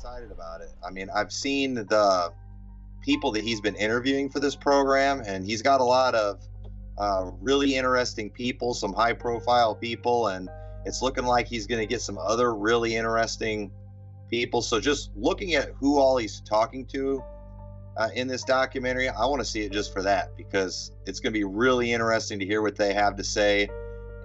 excited about it. I mean, I've seen the people that he's been interviewing for this program, and he's got a lot of really interesting people, some high profile people, and it's looking like he's going to get some other really interesting people. So just looking at who all he's talking to in this documentary, I want to see it just for that, because it's going to be really interesting to hear what they have to say.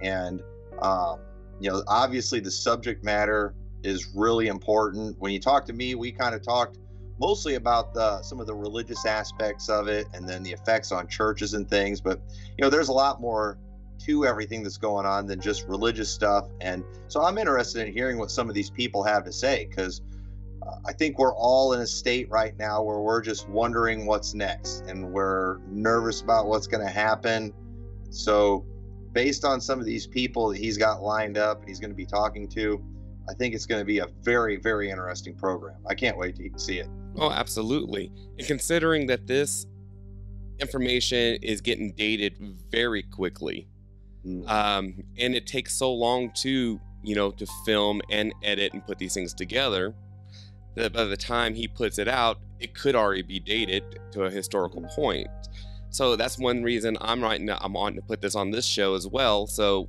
And obviously the subject matter is really important. When you talk to me, we kind of talked mostly about some of the religious aspects of it, and then the effects on churches and things. But there's a lot more to everything that's going on than just religious stuff. And so I'm interested in hearing what some of these people have to say, because I think we're all in a state right now where we're just wondering what's next, and we're nervous about what's going to happen. So based on some of these people that he's got lined up and he's going to be talking to, I think it's going to be a very, very interesting program. I can't wait to see it. Oh, absolutely. And considering that this information is getting dated very quickly, and it takes so long to film and edit and put these things together, that by the time he puts it out, it could already be dated to a historical point. So that's one reason I'm wanting to put this on this show as well. So,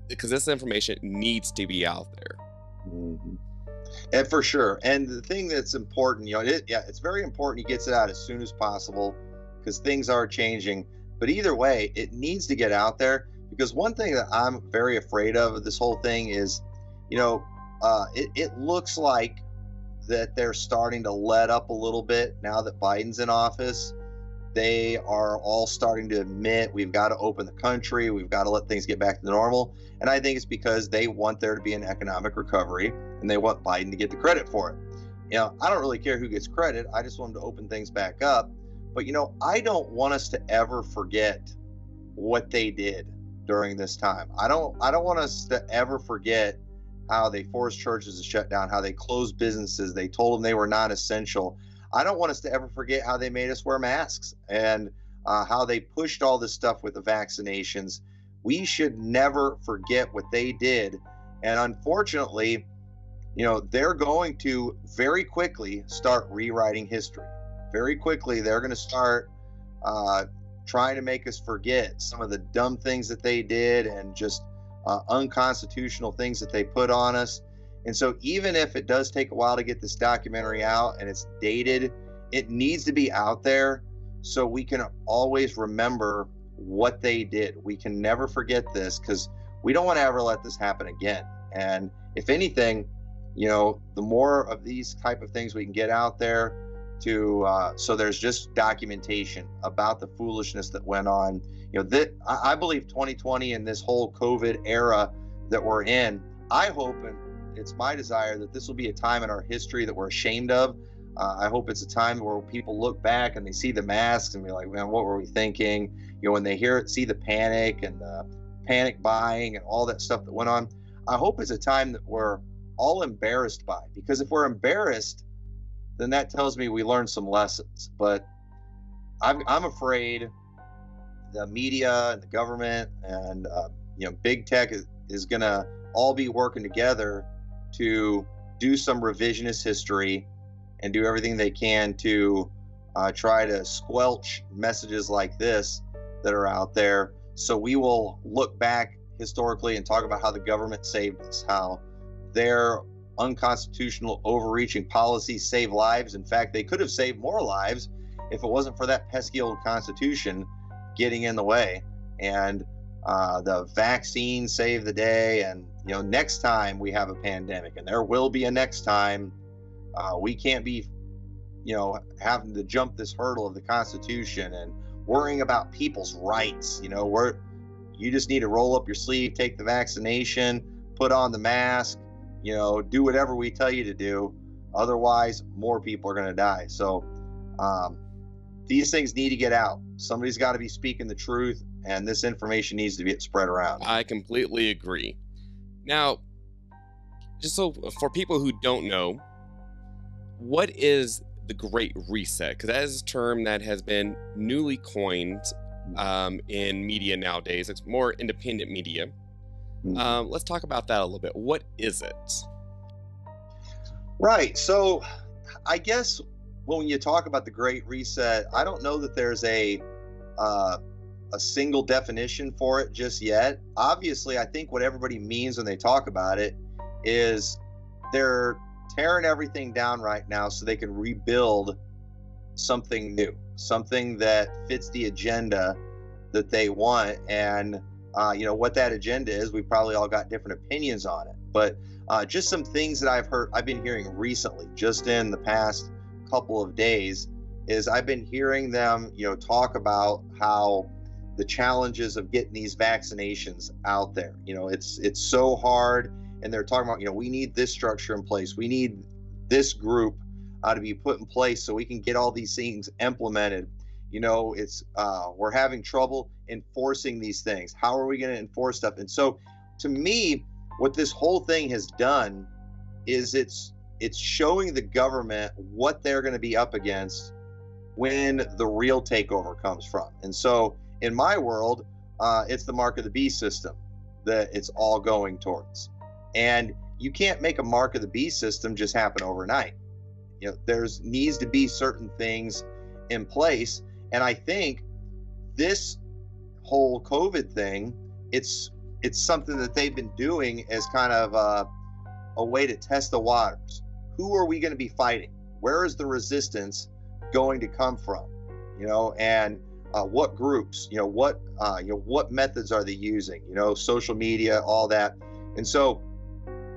because this information needs to be out there. And for sure. And the thing that's important, it's very important he gets it out as soon as possible, because things are changing. But either way, it needs to get out there, because one thing that I'm very afraid of this whole thing is, it looks like that they're starting to let up a little bit now that Biden's in office. They are all starting to admit we've got to open the country, we've got to let things get back to normal. And I think it's because they want there to be an economic recovery, and they want Biden to get the credit for it. I don't really care who gets credit. I just want them to open things back up. But I don't want us to ever forget what they did during this time. I don't want us to ever forget how they forced churches to shut down, how they closed businesses, they told them they were non-essential. I don't want us to ever forget how they made us wear masks, and how they pushed all this stuff with the vaccinations. We should never forget what they did. And unfortunately, they're going to very quickly start rewriting history. Very quickly, they're going to start trying to make us forget some of the dumb things that they did, and just unconstitutional things that they put on us. And so even if it does take a while to get this documentary out and it's dated, it needs to be out there so we can always remember what they did. We can never forget this, because we don't want to ever let this happen again. And if anything, the more of these type of things we can get out there so there's just documentation about the foolishness that went on. I believe 2020 and this whole COVID era that we're in, I hope, and it's my desire, that this will be a time in our history that we're ashamed of. I hope it's a time where people look back and they see the masks and be like, man, what were we thinking? When they see the panic and the panic buying and all that stuff that went on, I hope it's a time that we're all embarrassed by, because if we're embarrassed, then that tells me we learned some lessons. But I'm afraid the media and the government and big tech is going to all be working together to do some revisionist history and do everything they can to try to squelch messages like this that are out there. So we will look back historically and talk about how the government saved us, how their unconstitutional, overreaching policies save lives. In fact, they could have saved more lives if it wasn't for that pesky old Constitution getting in the way. And the vaccine saved the day. And next time we have a pandemic, and there will be a next time, we can't be having to jump this hurdle of the Constitution and worrying about people's rights. You just need to roll up your sleeve, take the vaccination, put on the mask, do whatever we tell you to do. Otherwise, more people are going to die. So these things need to get out. Somebody's got to be speaking the truth, and this information needs to get spread around. I completely agree. Now, just so for people who don't know, what is the Great Reset? Because that is a term that has been newly coined in media nowadays. It's more independent media. Let's talk about that a little bit. What is it? Right. So I guess when you talk about the Great Reset, I don't know that there's a single definition for it just yet. Obviously, I think what everybody means when they talk about it is they're tearing everything down right now so they can rebuild something new, something that fits the agenda that they want. And what that agenda is, we probably all got different opinions on it. But just some things that I've been hearing recently, just in the past couple of days, is I've been hearing them, talk about how the challenges of getting these vaccinations out there. It's so hard, and they're talking about, we need this structure in place. We need this group to be put in place so we can get all these things implemented. We're having trouble enforcing these things. How are we going to enforce stuff? And so, to me, what this whole thing has done is it's showing the government what they're going to be up against when the real takeover comes from. And so, in my world, it's the mark of the beast system that it's all going towards. And you can't make a mark of the beast system just happen overnight. There's needs to be certain things in place. And I think this whole COVID thing, it's something that they've been doing as kind of a way to test the waters. Who are we going to be fighting? Where is the resistance going to come from? And what groups? What methods are they using? Social media, all that. And so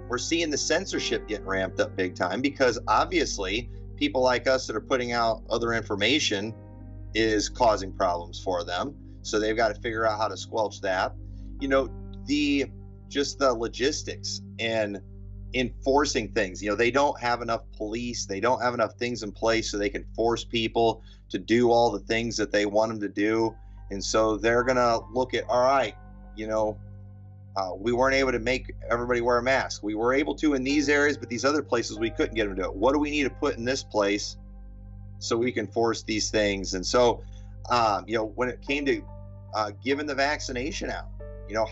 we're seeing the censorship getting ramped up big time, because obviously people like us that are putting out other information is causing problems for them. So they've got to figure out how to squelch that. The logistics and enforcing things. They don't have enough police. They don't have enough things in place so they can force people to do all the things that they want them to do. And so they're going to look at, all right, we weren't able to make everybody wear a mask. We were able to in these areas, but these other places we couldn't get them to do it. What do we need to put in this place so we can force these things? And so, when it came to giving the vaccination out,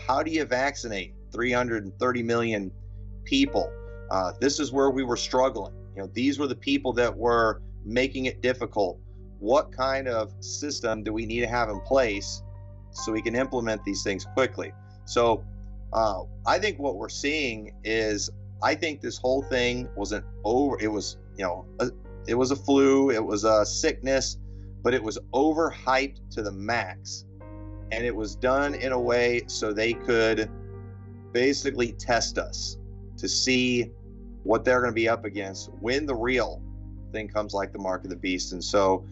how do you vaccinate 330 million people? This is where we were struggling. These were the people that were making it difficult. What kind of system do we need to have in place so we can implement these things quickly? So I think what we're seeing is, I think this whole thing wasn't over. It was, it was a flu, it was a sickness, but it was overhyped to the max. And it was done in a way so they could basically test us to see what they're going to be up against when the real thing comes, like the mark of the beast. And so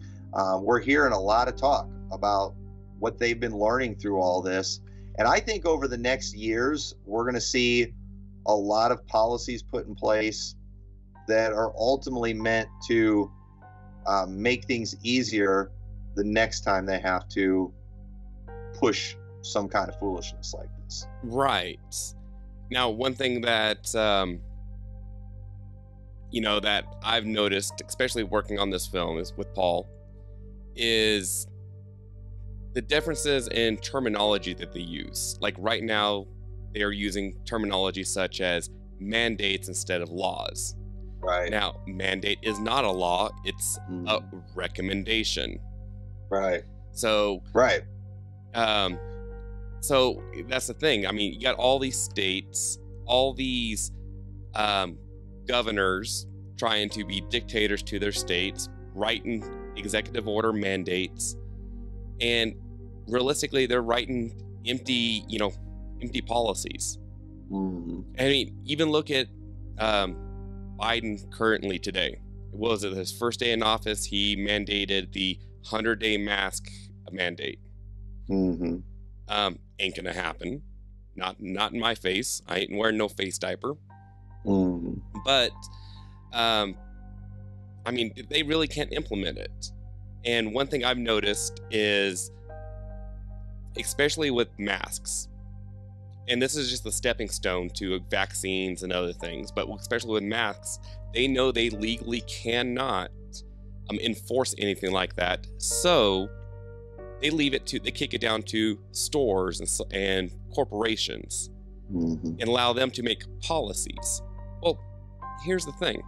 we're hearing a lot of talk about what they've been learning through all this. And I think over the next years, we're going to see a lot of policies put in place that are ultimately meant to make things easier the next time they have to push some kind of foolishness like this. Right. Now, one thing that, that I've noticed, especially working on this film is with Paul, is the differences in terminology that they use. Like right now, they are using terminology such as mandates instead of laws. Right. Now, mandate is not a law, it's a recommendation. Right. So, right. So that's the thing. I mean, you got all these states, all these governors trying to be dictators to their states, writing executive order mandates, and realistically, they're writing empty policies. Mm-hmm. I mean, even look at Biden currently today. Was it his first day in office? He mandated the 100-day mask mandate. Mm-hmm. Ain't gonna happen. Not in my face. I ain't wearing no face diaper. Mm-hmm. But I mean, they really can't implement it. And one thing I've noticed is, especially with masks, and this is just a stepping stone to vaccines and other things, but especially with masks, they know they legally cannot enforce anything like that. So they kick it down to stores and corporations, mm-hmm. and allow them to make policies. Well, here's the thing.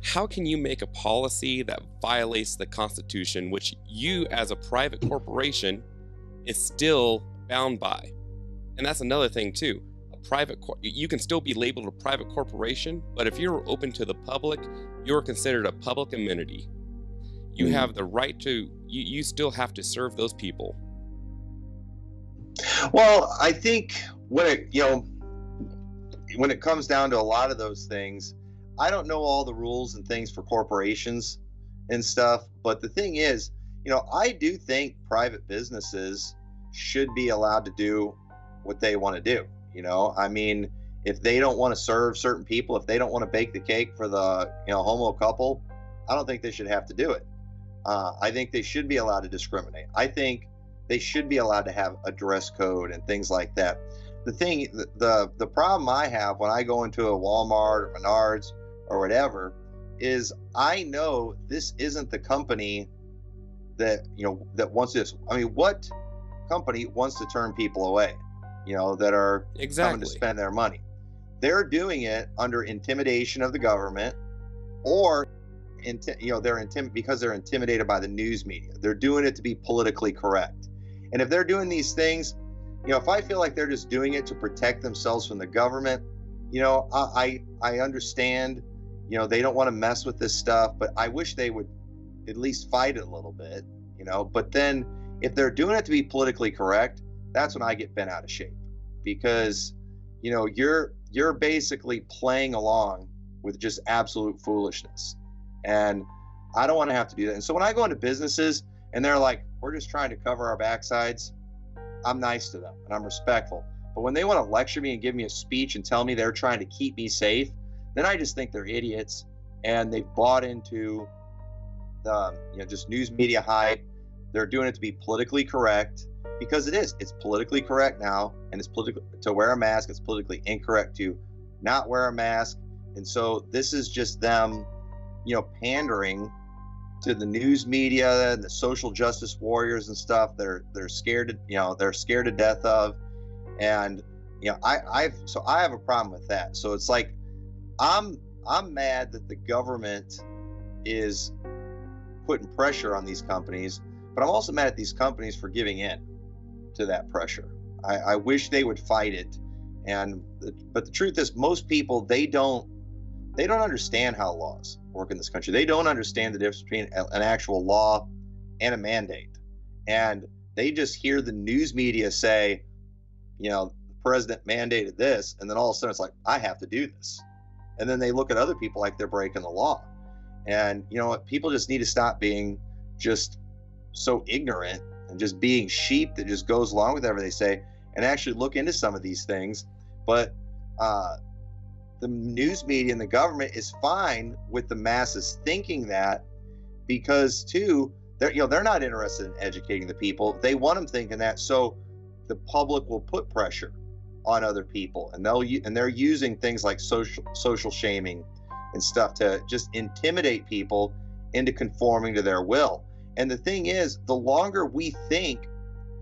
how can you make a policy that violates the Constitution, which you as a private corporation is still bound by? And that's another thing too. You can still be labeled a private corporation, but if you're open to the public, you're considered a public amenity. You have the right to, you still have to serve those people. Well, I think when it comes down to a lot of those things, I don't know all the rules and things for corporations and stuff, but the thing is, I do think private businesses should be allowed to do what they want to do. I mean, if they don't want to serve certain people, if they don't want to bake the cake for the homo couple, I don't think they should have to do it. I think they should be allowed to discriminate. I think they should be allowed to have a dress code and things like that. The problem I have when I go into a Walmart or Menards or whatever is I know this isn't the company that wants this. I mean, what company wants to turn people away? That are coming to spend their money. They're doing it under intimidation of the government, or because they're intimidated by the news media. They're doing it to be politically correct. And if they're doing these things, if I feel like they're just doing it to protect themselves from the government, I understand, they don't want to mess with this stuff, but I wish they would at least fight it a little bit, But then if they're doing it to be politically correct, that's when I get bent out of shape, because you're basically playing along with just absolute foolishness, and I don't want to have to do that. And so when I go into businesses and they're like, we're just trying to cover our backsides, I'm nice to them and I'm respectful. But when they want to lecture me and give me a speech and tell me they're trying to keep me safe, then I just think they're idiots, and they've bought into the just news media hype. They're doing it to be politically correct, because it's politically correct now, and it's political to wear a mask. It's politically incorrect to not wear a mask. And so this is just them, pandering to the news media and the social justice warriors and stuff. They're scared to death of. And, I have a problem with that. So it's like, I'm mad that the government is putting pressure on these companies, but I'm also mad at these companies for giving in to that pressure. I wish they would fight it. But the truth is, most people, they don't understand how laws work in this country. They don't understand the difference between an actual law and a mandate. And they just hear the news media say, the president mandated this, and then all of a sudden it's like, I have to do this. And then they look at other people like they're breaking the law. And people just need to stop being just so ignorant and just being sheep that just goes along with whatever they say, and actually look into some of these things. But the news media and the government is fine with the masses thinking that, because too, they're not interested in educating the people. They want them thinking that, so the public will put pressure on other people, and they're using things like social shaming and stuff to just intimidate people into conforming to their will. And the thing is, the longer we think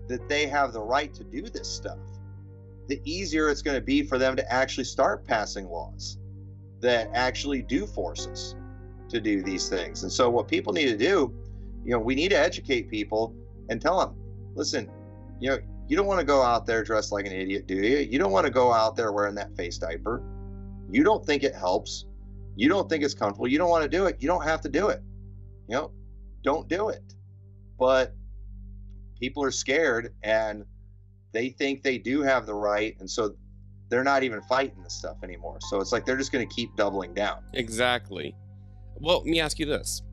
that they have the right to do this stuff, the easier it's going to be for them to actually start passing laws that actually do force us to do these things. And so what people need to do, we need to educate people and tell them, listen, you don't want to go out there dressed like an idiot, do you? You don't want to go out there wearing that face diaper. You don't think it helps. You don't think it's comfortable. You don't want to do it. You don't have to do it. Don't do it. But people are scared, and they think they do have the right, and so they're not even fighting this stuff anymore. So it's like they're just going to keep doubling down. Exactly. Well, let me ask you this.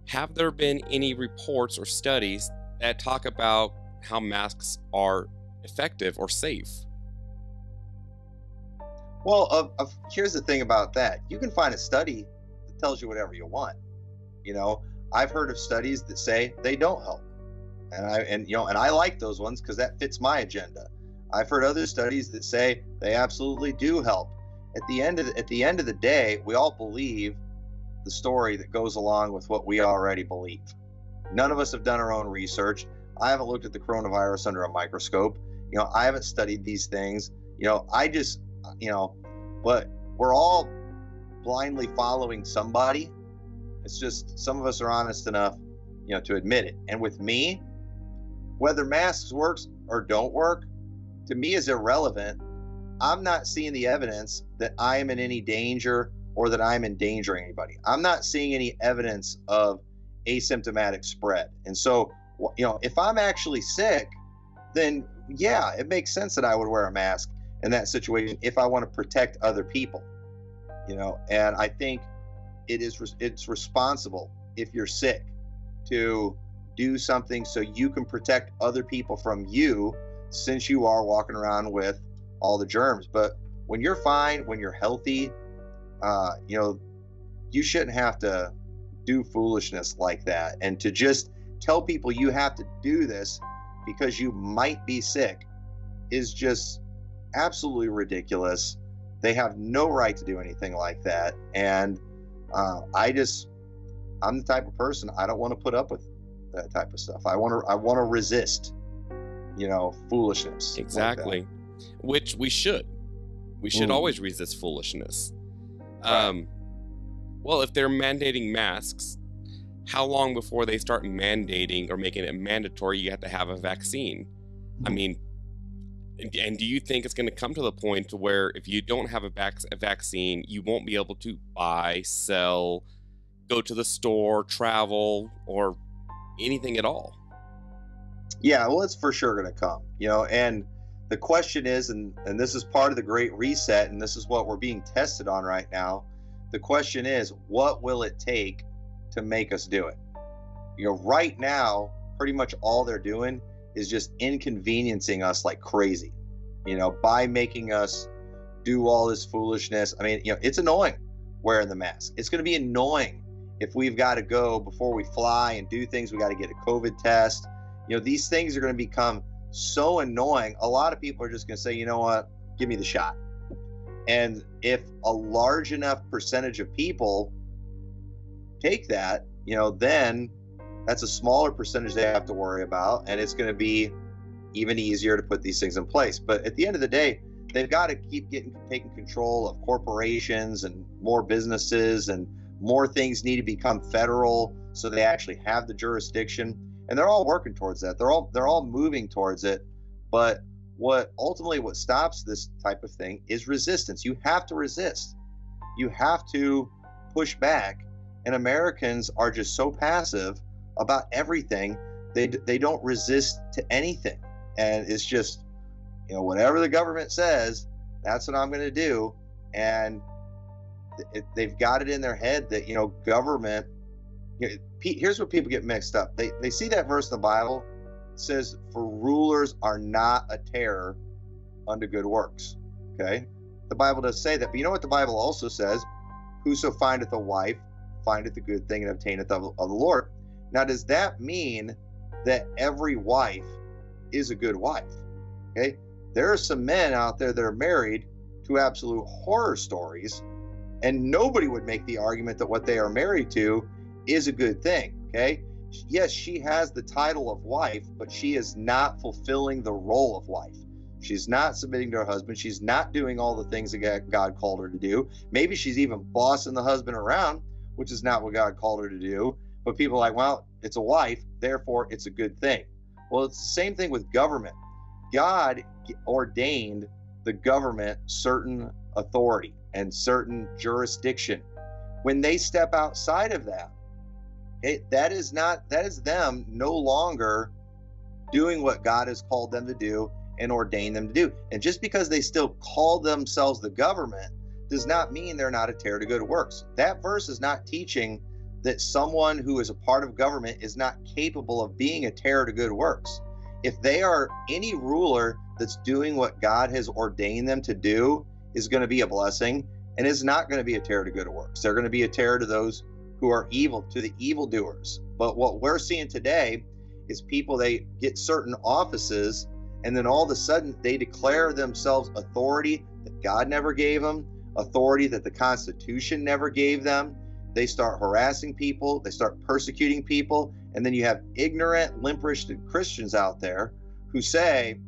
Have there been any reports or studies that talk about how masks are effective or safe? Well, here's the thing about that. You can find a study that tells you whatever you want. I've heard of studies that say they don't help. And I like those ones because that fits my agenda. I've heard other studies that say they absolutely do help. At the end of the day, we all believe the story that goes along with what we already believe. None of us have done our own research. I haven't looked at the coronavirus under a microscope. I haven't studied these things. But we're all blindly following somebody. It's just some of us are honest enough, to admit it. And with me, whether masks works or don't work, to me is irrelevant. I'm not seeing the evidence that I am in any danger or that I'm endangering anybody. I'm not seeing any evidence of asymptomatic spread. And so, if I'm actually sick, then yeah, it makes sense that I would wear a mask in that situation if I want to protect other people, and I think it's responsible if you're sick to do something so you can protect other people from you, since you are walking around with all the germs. But when you're fine, when you're healthy, you shouldn't have to do foolishness like that. And to just tell people you have to do this because you might be sick is just absolutely ridiculous. They have no right to do anything like that. And I'm the type of person, I don't want to put up with that type of stuff. I want to resist, foolishness. Exactly. Like Which we should. We should always resist foolishness. Right. Well, if they're mandating masks, how long before they start mandating or making it mandatory you have to have a vaccine? I mean, and do you think it's going to come to the point to where if you don't have a vaccine, you won't be able to buy, sell, go to the store, travel, or anything at all? Yeah, well, it's for sure going to come, and the question is, and this is part of the Great Reset, and this is what we're being tested on right now. The question is, what will it take to make us do it? Right now, pretty much all they're doing is just inconveniencing us like crazy, by making us do all this foolishness. I mean, it's annoying wearing the mask. It's going to be annoying if we've got to go before we fly and do things. We got to get a COVID test. These things are going to become so annoying. A lot of people are just going to say, you know what, give me the shot. And if a large enough percentage of people take that, then that's a smaller percentage they have to worry about, and it's going to be even easier to put these things in place. But at the end of the day, they've got to keep taking control of corporations and more businesses, and more things need to become federal so they actually have the jurisdiction. And they're all working towards that. They're all moving towards it. But what stops this type of thing is resistance. You have to resist. You have to push back. And Americans are just so passive about everything. They don't resist to anything. And it's just, whatever the government says, that's what I'm going to do. And they've got it in their head that, government, here's what people get mixed up. They see that verse in the Bible. It says, for rulers are not a terror unto good works. Okay? The Bible does say that. But you know what the Bible also says? Whoso findeth a wife findeth a good thing and obtaineth of the Lord. Now, does that mean that every wife is a good wife? Okay? There are some men out there that are married to absolute horror stories, and nobody would make the argument that what they are married to is a good thing. Okay? Yes, she has the title of wife, but she is not fulfilling the role of wife. She's not submitting to her husband. She's not doing all the things that God called her to do. Maybe she's even bossing the husband around, which is not what God called her to do. But people are like, well, it's a wife, therefore it's a good thing. Well, it's the same thing with government. God ordained the government certain authority and certain jurisdiction. When they step outside of that, that is them no longer doing what God has called them to do and ordained them to do. And just because they still call themselves the government does not mean they're not a terror to good works. That verse is not teaching that someone who is a part of government is not capable of being a terror to good works. If they are any ruler that's doing what God has ordained them to do, is going to be a blessing and is not going to be a terror to good works. They're going to be a terror to those who are evil, to the evildoers. But what we're seeing today is people, they get certain offices and then all of a sudden they declare themselves authority that God never gave them, authority that the Constitution never gave them. They start harassing people, they start persecuting people, and then you have ignorant, limp-wristed Christians out there who say,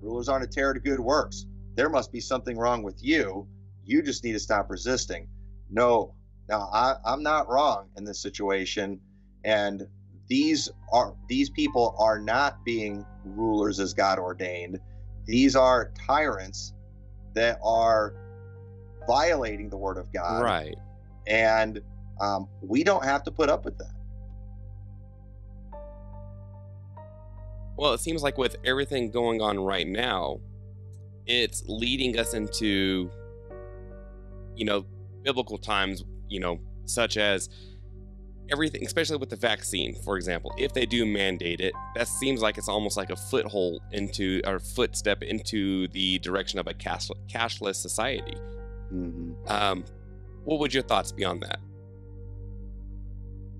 rulers aren't a terror to good works. There must be something wrong with you. You just need to stop resisting. No, now I'm not wrong in this situation, and these people are not being rulers as God ordained. These are tyrants that are violating the word of God, Right. and we don't have to put up with that. Well, it seems like with everything going on right now, it's leading us into, biblical times, such as everything, especially with the vaccine, for example. If they do mandate it, that seems like it's almost like a foothold into, or footstep into the direction of a cashless society. Mm-hmm. What would your thoughts be on that?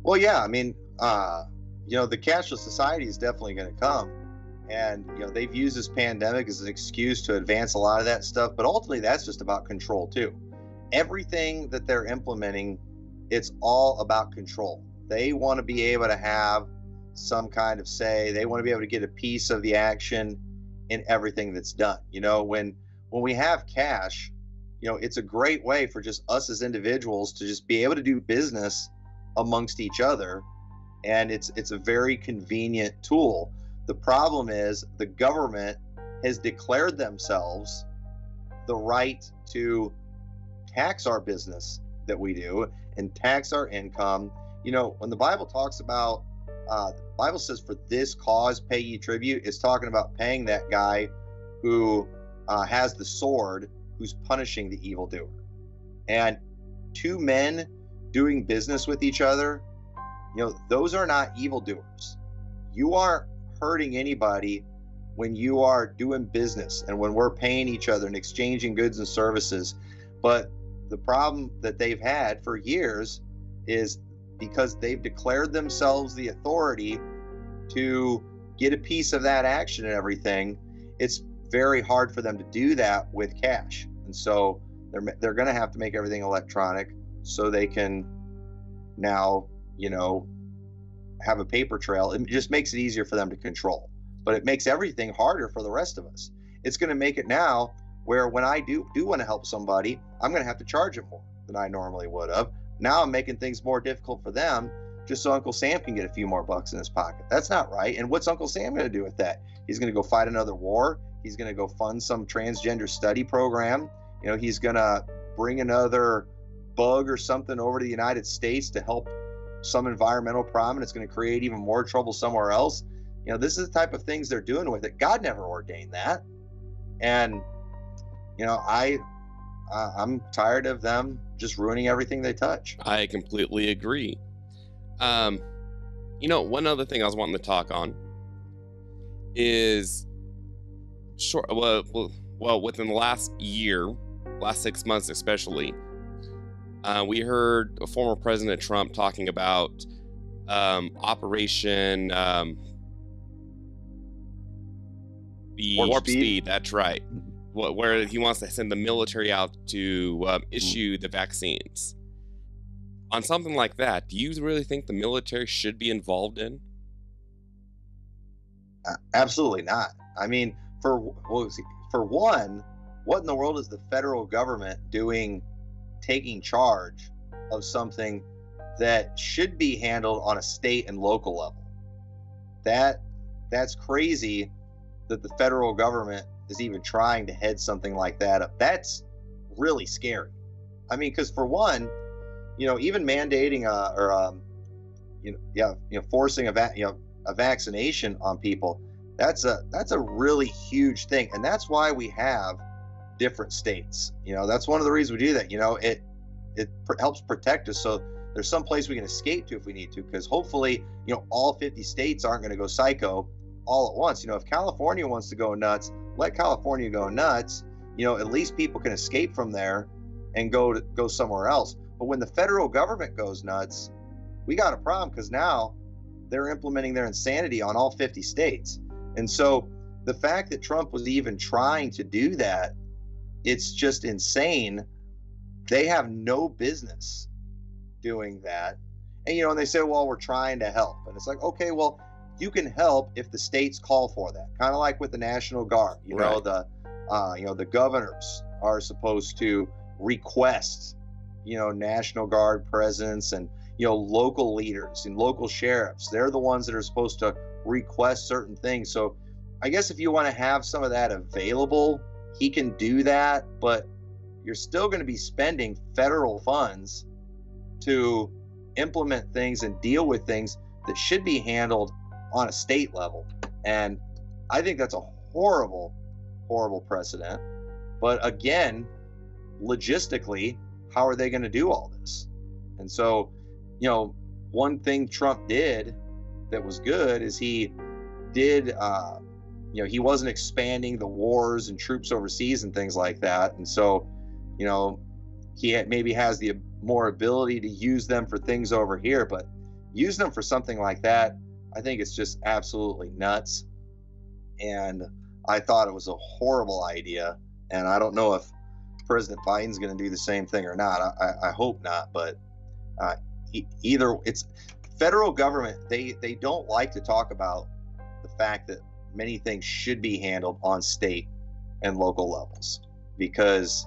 Well, yeah, I mean, the cashless society is definitely going to come, and they've used this pandemic as an excuse to advance a lot of that stuff. But ultimately, that's just about control too. Everything that they're implementing, it's all about control. They want to be able to have some kind of say. They want to be able to get a piece of the action in everything that's done. When we have cash, it's a great way for just us as individuals to just be able to do business amongst each other, and it's a very convenient tool. The problem is the government has declared themselves the right to tax our business that we do and tax our income. When the Bible talks about, the Bible says, for this cause pay ye tribute, it's talking about paying that guy who has the sword, who's punishing the evildoer. And two men doing business with each other, those are not evildoers. You aren't hurting anybody when you are doing business and when we're paying each other and exchanging goods and services. But the problem that they've had for years is because they've declared themselves the authority to get a piece of that action and everything, it's very hard for them to do that with cash. And so they're going to have to make everything electronic so they can now, have a paper trail. It just makes it easier for them to control, but it makes everything harder for the rest of us. It's going to make it now where when I do want to help somebody, I'm going to have to charge them more than I normally would have. Now I'm making things more difficult for them just so Uncle Sam can get a few more bucks in his pocket. That's not right. And what's Uncle Sam going to do with that? He's going to go fight another war. He's going to go fund some transgender study program. He's going to bring another bug or something over to the United States to help some environmental problem. And it's going to create even more trouble somewhere else. This is the type of things they're doing with it. God never ordained that. And, I'm tired of them just ruining everything they touch. I completely agree. One other thing I was wanting to talk on is within the last year, last 6 months especially, we heard former President Trump talking about Operation Warp Speed. That's right. Where he wants to send the military out to issue the vaccines. On something like that, do you really think the military should be involved in? Absolutely not. I mean, for one, what in the world is the federal government doing, taking charge of something that should be handled on a state and local level? That's crazy that the federal government is even trying to head something like that up. That's really scary. I mean, because for one, even mandating forcing a vaccination on people, that's a really huge thing. And that's why we have different states. That's one of the reasons we do that. It helps protect us, so there's some place we can escape to if we need to, because hopefully all 50 states aren't going to go psycho all at once. If California wants to go nuts, let California go nuts. At least people can escape from there and go somewhere else. But when the federal government goes nuts, we got a problem, because now they're implementing their insanity on all 50 states. And so the fact that Trump was even trying to do that, it's just insane. They have no business doing that. And and they say, well, we're trying to help. And it's like, okay, well, you can help if the states call for that. Kind of like with the National Guard. Right. The governors are supposed to request National Guard presence and, local leaders and local sheriffs. They're the ones that are supposed to request certain things. So I guess if you want to have some of that available, he can do that, but you're still going to be spending federal funds to implement things and deal with things that should be handled on a state level. And I think that's a horrible, horrible precedent. But again, logistically, how are they going to do all this? And so, one thing Trump did that was good is he did, he wasn't expanding the wars and troops overseas and things like that. And so, he maybe has the more ability to use them for things over here, but using them for something like that, I think it's just absolutely nuts. And I thought it was a horrible idea. And I don't know if President Biden's going to do the same thing or not. I hope not, but either it's federal government. They don't like to talk about the fact that many things should be handled on state and local levels, because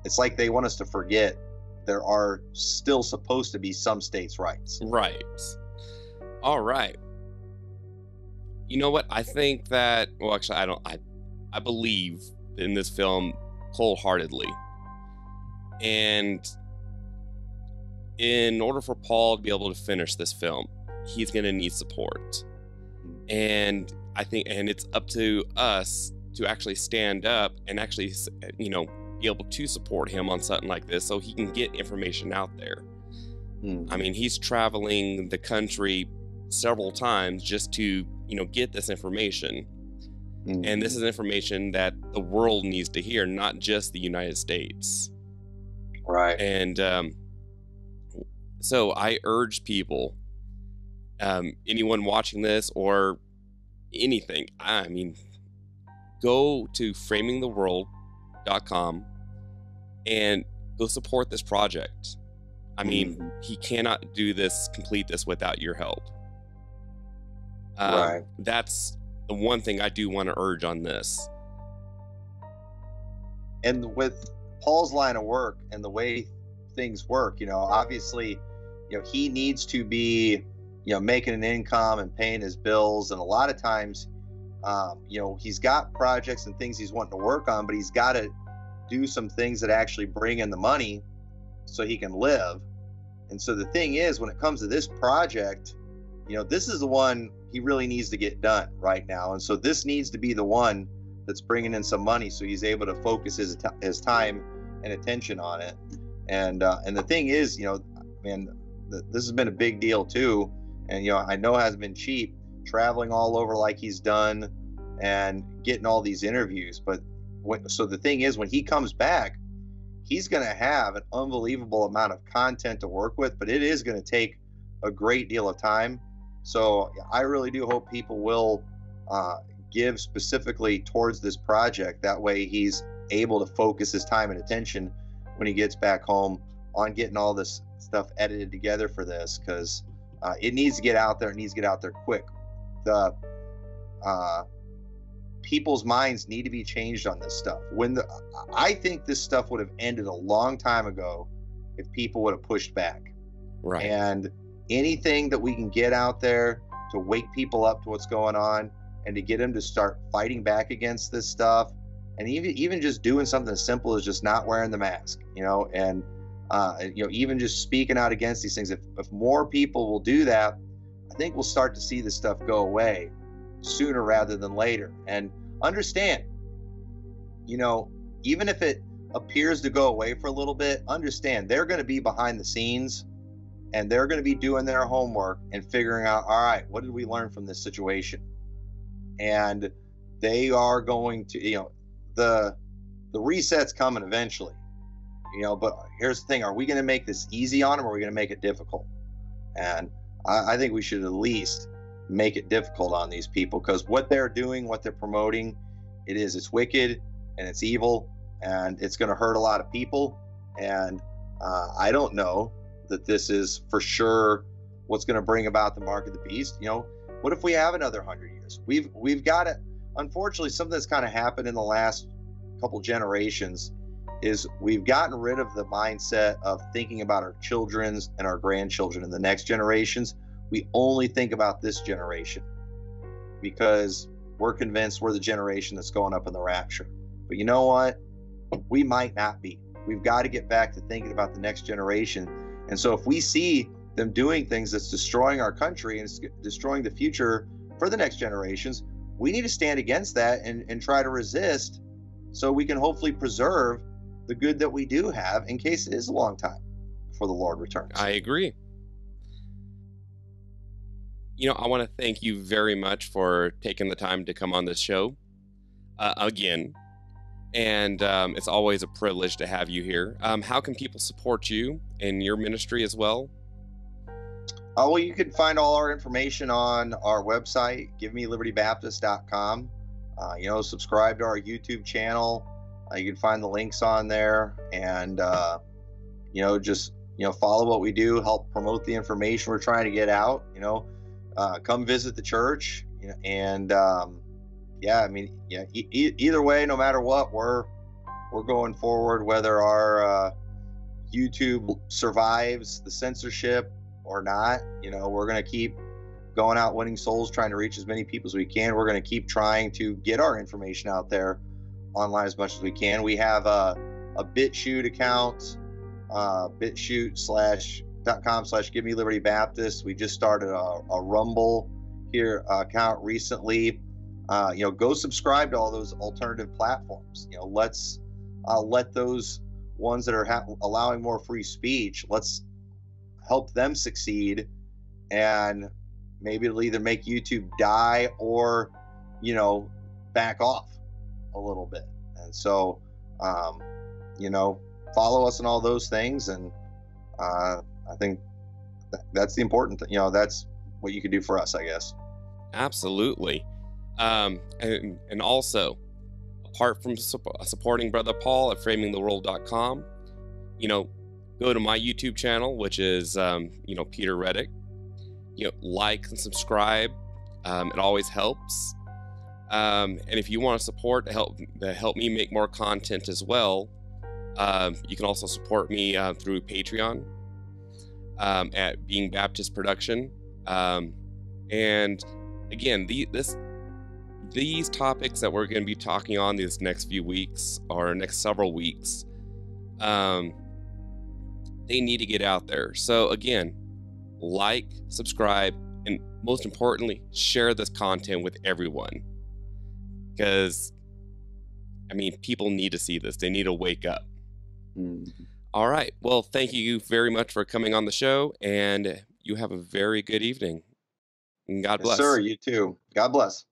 it's like they want us to forget there are still supposed to be some states' rights. Right. All right. You know what? I think that, well, actually, I believe in this film wholeheartedly. And in order for Paul to be able to finish this film, he's going to need support. And I think, and it's up to us to actually stand up and actually, be able to support him on something like this so he can get information out there. I mean, he's traveling the country several times just to, get this information. And this is information that the world needs to hear, not just the United States. Right. And so I urge people, anyone watching this or anything, I mean, go to framingtheworld.com and go support this project. I mean, he cannot complete this without your help. Right. That's the one thing I do want to urge on this. And with Paul's line of work and the way things work, obviously, he needs to be, making an income and paying his bills. And a lot of times, he's got projects and things he's wanting to work on, but he's got to do some things that actually bring in the money so he can live. And so the thing is, when it comes to this project, this is the one he really needs to get done right now. And so this needs to be the one that's bringing in some money so he's able to focus his time and attention on it. And the thing is, this has been a big deal too. And, I know it hasn't been cheap traveling all over like he's done and getting all these interviews. But so the thing is, when he comes back, he's going to have an unbelievable amount of content to work with, but it is going to take a great deal of time. So I really do hope people will give specifically towards this project. That way he's able to focus his time and attention when he gets back home on getting all this stuff edited together for this, because it needs to get out there. It needs to get out there quick. The people's minds need to be changed on this stuff. I think this stuff would have ended a long time ago if people would have pushed back. Right. And anything that we can get out there to wake people up to what's going on and to get them to start fighting back against this stuff, and even just doing something as simple as just not wearing the mask, and even just speaking out against these things. If more people will do that, I think we'll start to see this stuff go away sooner rather than later. And understand, even if it appears to go away for a little bit, understand they're going to be behind the scenes and they're going to be doing their homework and figuring out, all right, what did we learn from this situation? And they are going to, the reset's coming eventually, but here's the thing. Are we going to make this easy on them, or are we going to make it difficult? And I think we should at least make it difficult on these people, because what they're doing, what they're promoting, it's wicked and it's evil, and it's going to hurt a lot of people. And I don't know that this is for sure what's going to bring about the mark of the beast. What if we have another 100 years? We've got it. Unfortunately, something that's kind of happened in the last couple generations is we've gotten rid of the mindset of thinking about our children's and our grandchildren and the next generations. We only think about this generation because we're convinced we're the generation that's going up in the rapture. But you know what? We might not be. We've got to get back to thinking about the next generation. And so if we see them doing things that's destroying our country and it's destroying the future for the next generations, we need to stand against that and try to resist so we can hopefully preserve the good that we do have in case it is a long time before the Lord returns. I agree. I want to thank you very much for taking the time to come on this show again. And it's always a privilege to have you here. How can people support you and your ministry as well? Well, you can find all our information on our website, givemelibertybaptist.com. Subscribe to our YouTube channel. You can find the links on there, and just follow what we do, help promote the information we're trying to get out. Come visit the church, and either way, no matter what, we're going forward. Whether our YouTube survives the censorship or not, we're going to keep going out winning souls, trying to reach as many people as we can. We're going to keep trying to get our information out there online as much as we can. We have a BitChute account, bitchute.com/GiveMeLibertyBaptist. We just started a Rumble here account recently. Go subscribe to all those alternative platforms. Let's let those ones that are allowing more free speech, let's help them succeed, and maybe it'll either make YouTube die or back off a little bit. And so follow us in all those things, and I think that's the important thing. That's what you can do for us, I guess. Absolutely. And also, apart from supporting Brother Paul at framingtheworld.com, go to my YouTube channel, which is Peter Reddoch. Like and subscribe. It always helps. And if you want to support to help me make more content as well, you can also support me through Patreon at Being Baptist Production. And again, these topics that we're going to be talking on these next few weeks or next several weeks, they need to get out there. So again, like, subscribe, and most importantly, share this content with everyone. Because, people need to see this. They need to wake up. Mm-hmm. All right. Well, thank you very much for coming on the show, and you have a very good evening. And God bless. Yes, sir, you too. God bless.